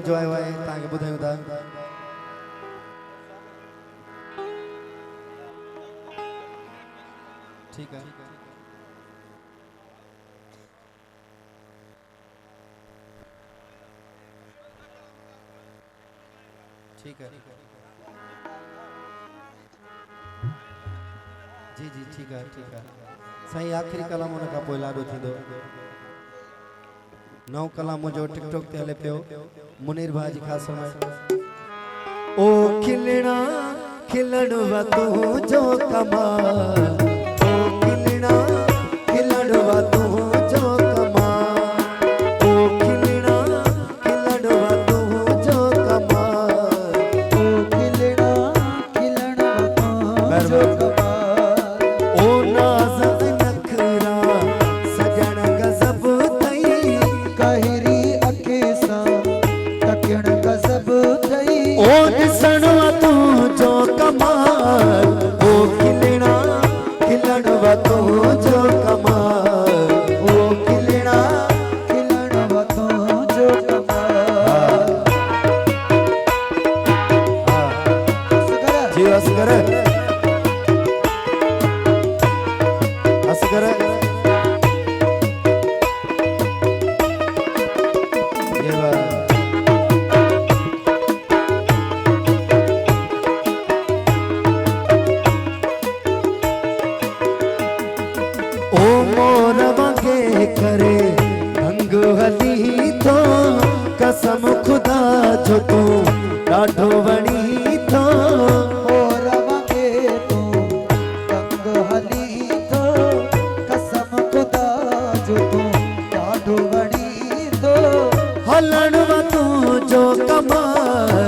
मज़ो आयो आहे तव्हांखे ॿुधायूं था। ठीक है ठीक है जी जी ठीक है साईं आखिरी कलाम उन खां पोइ लाॾो थींदो। नओं कलाम जो टिकटॉक ते हले पियो मुनीर भाई जी ख़ास समय। ओ खिलना खिलण वा तू जो कमाल, ओ खिलना खिलण वा तू जो कमाल, ओ खिलना खिलण वा तू जो कमाल, ओ खिलना खिलण वा तू जो कमाल, ओ नाज़ नखरा सजण गज़ब तई, कहरी अखे सां तकण गज़ब तई, ओ ॾिसण वा तू जो कमाल, ओ खिलना खिलण वा तू जो कमाल, ओ खिलना खिलण वा तू जो कमाल। जी असगर असगर ये बात ओ मोर वगे करे ढंग हली तो कसम खुदा जो तू ॾाढो वणी तो, मोर वगे तू ढंग हली तो कसम खुदा जो तू ॾाढो वणी तो, हलण वा तू जो कमाल,